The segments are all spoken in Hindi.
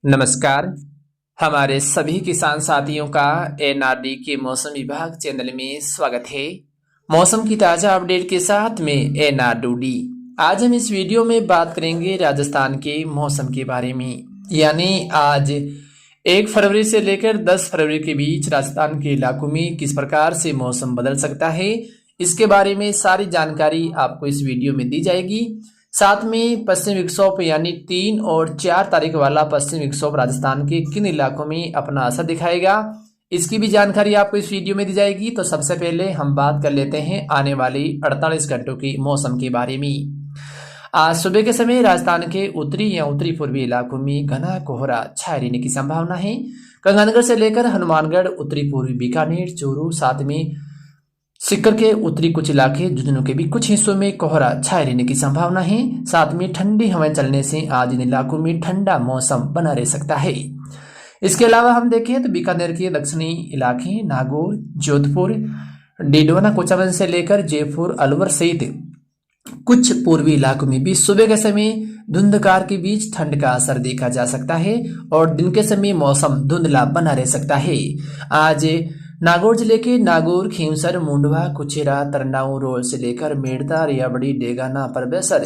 नमस्कार। हमारे सभी किसान साथियों का एनआरडी के मौसम विभाग चैनल में स्वागत है। मौसम की ताज़ा अपडेट के साथ में एनआरडी। आज हम इस वीडियो में बात करेंगे राजस्थान के मौसम के बारे में। यानी आज 1 फरवरी से लेकर 10 फरवरी के बीच राजस्थान के इलाकों में किस प्रकार से मौसम बदल सकता है, इसके बारे में सारी जानकारी आपको इस वीडियो में दी जाएगी। साथ में पश्चिम विक्षोभ यानी 3 और 4 तारीख वाला पश्चिम विक्षोभ राजस्थान के किन इलाकों में अपना असर दिखाएगा, इसकी भी जानकारी आपको इस वीडियो में दी जाएगी। तो सबसे पहले हम बात कर लेते हैं आने वाली 48 घंटों की मौसम के बारे में। आज सुबह के समय राजस्थान के उत्तरी या उत्तरी पूर्वी इलाकों में घना कोहरा छाए रहने की संभावना है। गंगानगर से लेकर हनुमानगढ़, उत्तरी पूर्वी बीकानेर, चूरू, साथ में सीकर के उत्तरी कुछ इलाके, झुंझुनू के भी कुछ हिस्सों में कोहरा छाए रहने की संभावना है। साथ में ठंडी हवाएं चलने से आज इन इलाकों में ठंडा मौसम बना रह सकता है। इसके अलावा हम देखें तो बीकानेर के दक्षिणी इलाके, नागौर, जोधपुर, डिडवाना, कोचावन से लेकर जयपुर, अलवर सहित कुछ पूर्वी इलाकों में भी सुबह के समय धुंधकार के बीच ठंड का असर देखा जा सकता है और दिन के समय मौसम धुंधला बना रह सकता है। आज नागौर जिले के नागौर, खींवसर, मुंडवा, कुचेरा, तरनाऊ, रोल से लेकर मेड़ता, रियाबड़ी, डेगाना, परबेसर,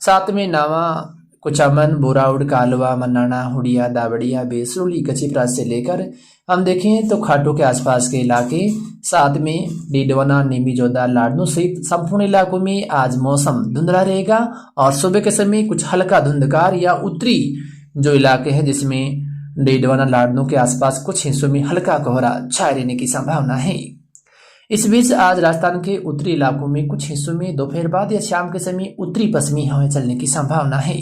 साथ में नावा, कुचामन, बोराउड, कालवा, मन्नाना, हुडिया, दावड़िया, बेसरोली, कचिप्रा से लेकर हम देखें तो खाटू के आसपास के इलाके, साथ में डीडवाना, नीमी जोधा, लाडनू सहित संपूर्ण इलाकों में आज मौसम धुंधला रहेगा और सुबह के समय कुछ हल्का धुंधकार या उत्तरी जो इलाके हैं जिसमें डीडवाना, लाडनू के आसपास कुछ हिस्सों में हल्का कोहरा छाए रहने की संभावना है। इस बीच आज राजस्थान के उत्तरी इलाकों में कुछ हिस्सों में दोपहर बाद या शाम के समय उत्तरी पश्चिमी हवाएं चलने की संभावना है।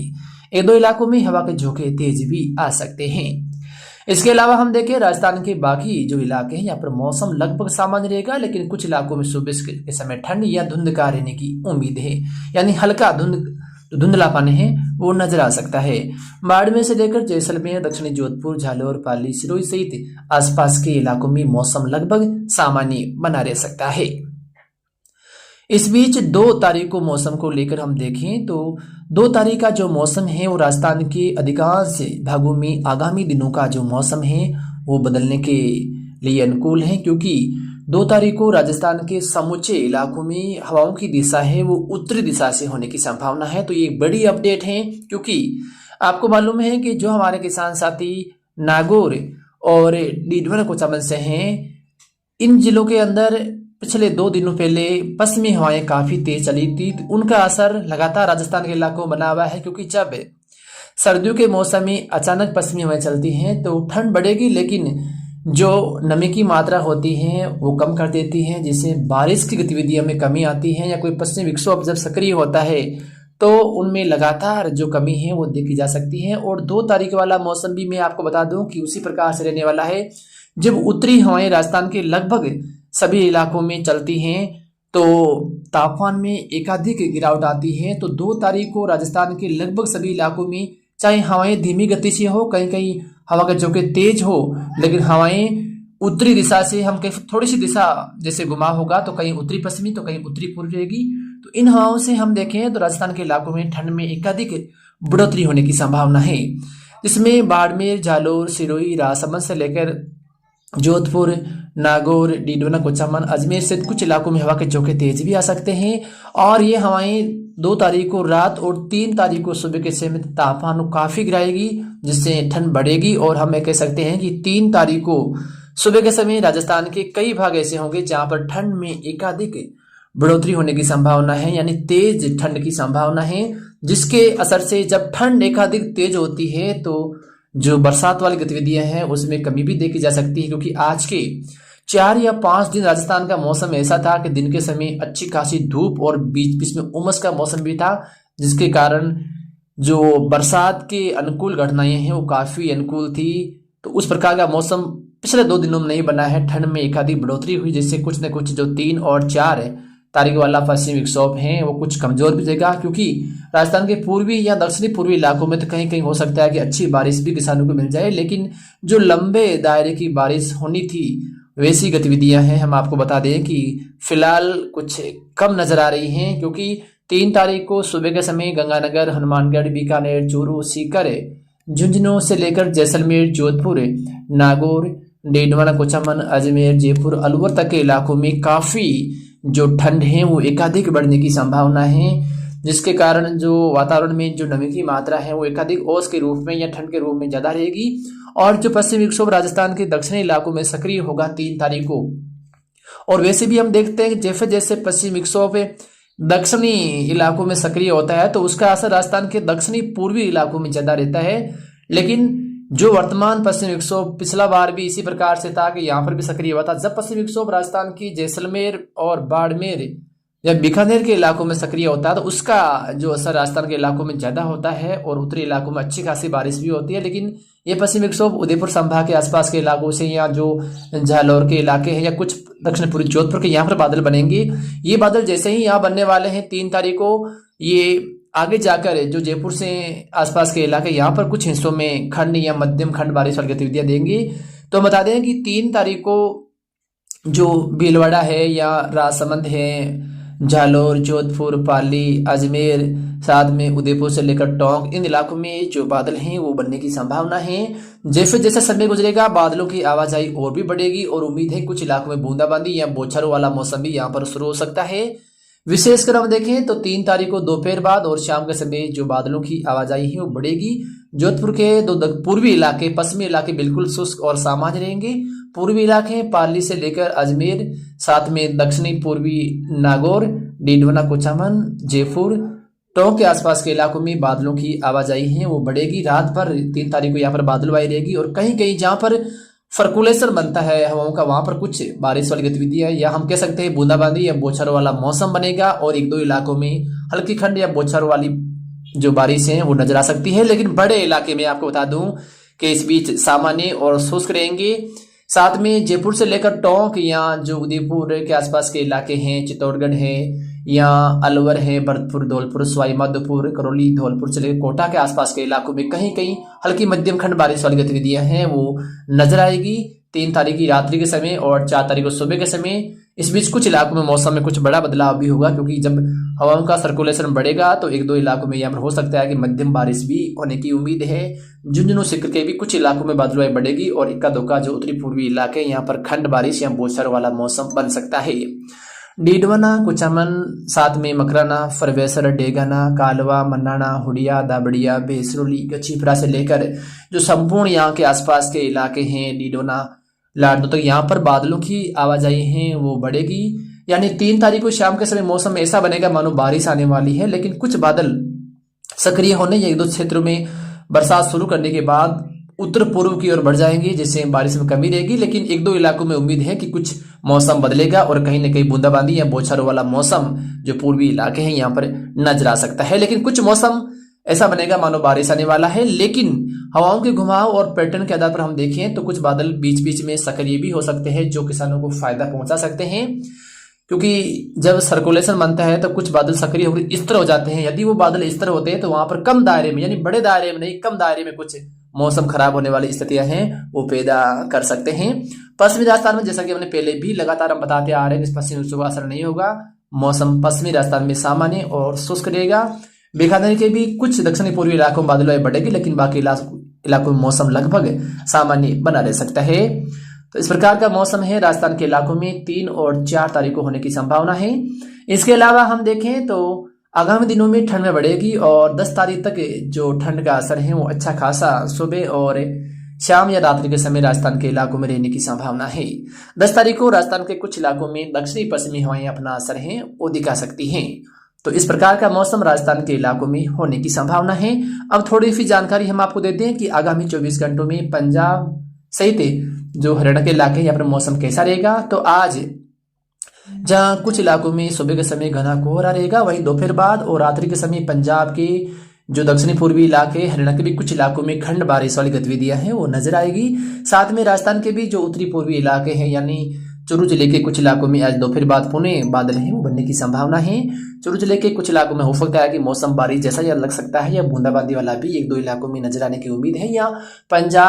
एक दो इलाकों में हवा के झोंके तेज भी आ सकते हैं। इसके अलावा हम देखें राजस्थान के बाकी जो इलाके हैं यहाँ पर मौसम लगभग सामान्य रहेगा, लेकिन कुछ इलाकों में सुबह के समय ठंड या धुंधकार रहने की उम्मीद है। यानी हल्का धुंधलापन है वो नजर आ सकता है। बाड़मेर से लेकर जैसलमेर, दक्षिणी जोधपुर, झालोर, पाली, सिरोही सहित आसपास के इलाकों में मौसम लगभग सामान्य बना रह सकता है। इस बीच 2 तारीख को मौसम को लेकर हम देखें तो 2 तारीख का जो मौसम है वो राजस्थान के अधिकांश भागों में आगामी दिनों का जो मौसम है वो बदलने के लिए अनुकूल है, क्योंकि 2 तारीख को राजस्थान के समूचे इलाकों में हवाओं की दिशा है वो उत्तरी दिशा से होने की संभावना है। तो ये एक बड़ी अपडेट है, क्योंकि आपको मालूम है कि जो हमारे किसान साथी नागौर और डीडवाना, कोचामन से हैं, इन जिलों के अंदर पिछले 2 दिनों पहले पश्चिमी हवाएं काफी तेज चली थी। उनका असर लगातार राजस्थान के इलाकों में बना हुआ है, क्योंकि जब सर्दियों के मौसम में अचानक पश्चिमी हवाएं चलती हैं तो ठंड बढ़ेगी, लेकिन जो नमी की मात्रा होती है वो कम कर देती है, जिससे बारिश की गतिविधियों में कमी आती है। या कोई पश्चिमी विक्षोभ जब सक्रिय होता है तो उनमें लगातार जो कमी है वो देखी जा सकती है। और 2 तारीख वाला मौसम भी मैं आपको बता दूं कि उसी प्रकार से रहने वाला है। जब उत्तरी हवाएं राजस्थान के लगभग सभी इलाकों में चलती हैं तो तापमान में एकाधिक गिरावट आती है। तो 2 तारीख को राजस्थान के लगभग सभी इलाकों में चाहे हवाएं धीमी गति से हो, कहीं कहीं हवा के झोंके तेज हो, लेकिन हवाएं उत्तरी दिशा से, हम कहीं थोड़ी सी दिशा जैसे घुमाव होगा तो कहीं उत्तरी पश्चिमी तो कहीं उत्तरी पूर्वी रहेगी। तो इन हवाओं से हम देखें तो राजस्थान के इलाकों में ठंड में एकाधिक बढ़ोतरी होने की संभावना है, जिसमें बाड़मेर, जालोर, सिरोही, राजसमंद से लेकर जोधपुर, नागौर, डीडवाना, कोचामन, अजमेर से कुछ इलाकों में हवा के झोंके तेज भी आ सकते हैं। और ये हवाएं 2 तारीख को रात और 3 तारीख को सुबह के समय तापमान को काफी गिराएगी, जिससे ठंड बढ़ेगी। और हम कह सकते हैं कि 3 तारीख को सुबह के समय राजस्थान के कई भाग ऐसे होंगे जहां पर ठंड में एकाधिक बढ़ोतरी होने की संभावना है, यानी तेज ठंड की संभावना है, जिसके असर से जब ठंड एकाधिक तेज होती है तो जो बरसात वाली गतिविधियां हैं उसमें कमी भी देखी जा सकती है। क्योंकि आज के 4 या 5 दिन राजस्थान का मौसम ऐसा था कि दिन के समय अच्छी खासी धूप और बीच बीच में उमस का मौसम भी था, जिसके कारण जो बरसात के अनुकूल घटनाएं हैं वो काफी अनुकूल थी। तो उस प्रकार का मौसम पिछले 2 दिनों में नहीं बना है। ठंड में एकाधिक बढ़ोतरी हुई, जिससे कुछ न कुछ जो 3 और 4 तारीख वाला पश्चिमी विक्षोभ है वो कुछ कमजोर भी रहेगा, क्योंकि राजस्थान के पूर्वी या दक्षिणी पूर्वी इलाकों में तो कहीं कहीं हो सकता है कि अच्छी बारिश भी किसानों को मिल जाए, लेकिन जो लंबे दायरे की बारिश होनी थी वैसी गतिविधियां हैं हम आपको बता दें कि फिलहाल कुछ कम नजर आ रही हैं। क्योंकि 3 तारीख को सुबह के समय गंगानगर, हनुमानगढ़, बीकानेर, चूरू, सीकर, झुंझुनू से लेकर जैसलमेर, जोधपुर, नागौर, डीडवाना, कुचामन, अजमेर, जयपुर, अलवर तक के इलाकों में काफ़ी जो ठंड है वो एकाधिक बढ़ने की संभावना है, जिसके कारण जो वातावरण में जो नमी की मात्रा है वो एकाधिक ओस के रूप में या ठंड के रूप में ज़्यादा रहेगी। और जो पश्चिमी विक्षोभ राजस्थान के दक्षिणी इलाकों में सक्रिय होगा 3 तारीख को। और वैसे भी हम देखते हैं जैसे जैसे पश्चिमी विक्षोभ दक्षिणी इलाकों में सक्रिय होता है तो उसका असर राजस्थान के दक्षिणी पूर्वी इलाकों में ज़्यादा रहता है। लेकिन जो वर्तमान पश्चिमी विक्षोभ पिछला बार भी इसी प्रकार से था कि यहाँ पर भी सक्रिय हुआ था। जब पश्चिमी विक्षोभ राजस्थान की जैसलमेर और बाड़मेर या बीकानेर के इलाकों में सक्रिय होता है तो उसका जो असर राजस्थान के इलाकों में ज़्यादा होता है और उत्तरी इलाकों में अच्छी खासी बारिश भी होती है। लेकिन ये पश्चिमी विक्षोभ उदयपुर संभाग के आसपास के इलाकों से या जो जालौर के इलाके हैं या कुछ दक्षिण पूर्वी जोधपुर के यहाँ पर बादल बनेंगे। ये बादल जैसे ही यहाँ बनने वाले हैं 3 तारीख को, ये आगे जाकर जो जयपुर से आसपास के इलाके यहाँ पर कुछ हिस्सों में खंड या मध्यम खंड बारिश वाली गतिविधियाँ देंगी। तो बता दें कि 3 तारीख को जो भीलवाड़ा है या राजसमंद है, जालौर, जोधपुर, पाली, अजमेर, साथ में उदयपुर से लेकर टोंक, इन इलाकों में जो बादल हैं वो बनने की संभावना है। जैसे जैसे समय गुजरेगा बादलों की आवाजाही और भी बढ़ेगी और उम्मीद है कुछ इलाकों में बूंदाबांदी या बौछारों वाला मौसम भी यहाँ पर शुरू हो सकता है। विशेषकर हम देखें तो 3 तारीख को दोपहर बाद और शाम के समय जो बादलों की आवाजाही है वो बढ़ेगी। जोधपुर के 2 पूर्वी इलाके, पश्चिमी इलाके बिल्कुल शुष्क और सामान्य रहेंगे। पूर्वी इलाके पाली से लेकर अजमेर, साथ में दक्षिणी पूर्वी नागौर, डीडवाना, कुचामन, जयपुर, टोंक के आसपास के इलाकों में बादलों की आवाजाही है वो बढ़ेगी। रात भर 3 तारीख को यहाँ पर बादलवाई रहेगी और कहीं कहीं जहाँ पर सर्कुलेशन बनता है हवाओं का वहां पर कुछ बारिश वाली गतिविधियां या हम कह सकते हैं बूंदाबांदी या बौछारों वाला मौसम बनेगा और 1-2 इलाकों में हल्की ठंड या बौछारों वाली जो बारिश है वो नजर आ सकती है। लेकिन बड़े इलाके में आपको बता दूं कि इस बीच सामान्य और शुष्क रहेंगे। साथ में जयपुर से लेकर टोंक या जो उदयपुर के आसपास के इलाके हैं, चित्तौड़गढ़ है या अलवर है, भरतपुर, धौलपुर, सवाई माधोपुर, करौली, धौलपुर से लेकर कोटा के आसपास के इलाकों में कहीं कहीं हल्की मध्यम खंड बारिश वाली गतिविधियां हैं वो नजर आएगी 3 तारीख की रात्रि के समय और 4 तारीख को सुबह के समय। इस बीच कुछ इलाकों में मौसम में कुछ बड़ा बदलाव भी होगा क्योंकि जब हवाओं का सर्कुलेशन बढ़ेगा तो 1-2 इलाकों में यहाँ पर हो सकता है कि मध्यम बारिश भी होने की उम्मीद है। झुंझुनू सिक्कर के भी कुछ इलाकों में बादलवाई बढ़ेगी और इक्का दुक्का जो उत्तरी पूर्वी इलाके यहाँ पर खंड बारिश या बौछार वाला मौसम बन सकता है। डीडवाना, कुचामन, साथ में मकराना, फरवेसर, डेगाना, कालवा, मन्नाना, हुडिया, दाबड़िया, बेसरोली, गछीपरा से लेकर जो संपूर्ण यहाँ के आसपास के इलाके हैं, डीडवाना, लाडो तक यहाँ पर बादलों की आवाजाही है वो बढ़ेगी। यानी 3 तारीख को शाम के समय मौसम ऐसा बनेगा मानो बारिश आने वाली है। लेकिन कुछ बादल सक्रिय होने या 1-2 क्षेत्रों में बरसात शुरू करने के बाद उत्तर पूर्व की ओर बढ़ जाएंगे जिससे बारिश में कमी रहेगी। लेकिन 1-2 इलाकों में उम्मीद है कि कुछ मौसम बदलेगा और कहीं न कहीं बूंदाबांदी या बौछारों वाला मौसम जो पूर्वी इलाके हैं यहाँ पर नजर आ सकता है। लेकिन कुछ मौसम ऐसा बनेगा मानो बारिश आने वाला है। लेकिन हवाओं के घुमाव और पैटर्न के आधार पर हम देखें तो कुछ बादल बीच बीच में सक्रिय भी हो सकते हैं जो किसानों को फायदा पहुंचा सकते हैं, क्योंकि जब सर्कुलेशन बनता है तो कुछ बादल सक्रिय होकर इस तरह हो जाते हैं। यदि वो बादल इस तरह होते हैं तो वहां पर कम दायरे में, यानी बड़े दायरे में नहीं, कम दायरे में कुछ मौसम खराब होने वाली स्थितियां हैं वो पैदा कर सकते हैं। पश्चिमी राजस्थान में जैसा कि हमने पहले भी लगातार हम बताते आ रहे हैं कि पश्चिमी विक्षोभ का असर नहीं होगा। मौसम पश्चिमी राजस्थान में सामान्य और शुष्क रहेगा। बीकानेर के भी कुछ दक्षिणी पूर्वी इलाकों में बादल बढ़ेगी लेकिन बाकी इलाकों में मौसम लगभग सामान्य बना रह सकता है। तो इस प्रकार का मौसम है राजस्थान के इलाकों में 3 और 4 तारीख को होने की संभावना है। इसके अलावा हम देखें तो आगामी दिनों में ठंड में बढ़ेगी और 10 तारीख तक जो ठंड का असर है वो अच्छा खासा सुबह और शाम या रात्रि के समय राजस्थान के इलाकों में रहने की संभावना है। 10 तारीख को राजस्थान के कुछ इलाकों में दक्षिणी पश्चिमी हवाएं अपना असर है वो दिखा सकती हैं। तो इस प्रकार का मौसम राजस्थान के इलाकों में होने की संभावना है। अब थोड़ी सी जानकारी हम आपको देते हैं कि आगामी 24 घंटों में पंजाब सहित जो हरियाणा के इलाके यहाँ पर मौसम कैसा रहेगा। तो आज जहां कुछ इलाकों में सुबह के समय घना कोहरा रहेगा, वहीं दोपहर बाद और रात्रि के समय पंजाब के जो दक्षिणी पूर्वी इलाके, हरियाणा के भी कुछ इलाकों में खंड बारिश वाली गतिविधियां हैं वो नजर आएगी। साथ में राजस्थान के भी जो उत्तरी पूर्वी इलाके हैं यानी चूरू जिले के कुछ इलाकों में आज दोपहर बाद पुणे बादल हैं वो बनने की संभावना है। चूरू जिले के कुछ इलाकों में हो सकता है कि मौसम बारिश जैसा या लग सकता है या बूंदाबांदी वाला भी 1-2 इलाकों में नजर आने की उम्मीद है। या पंजाब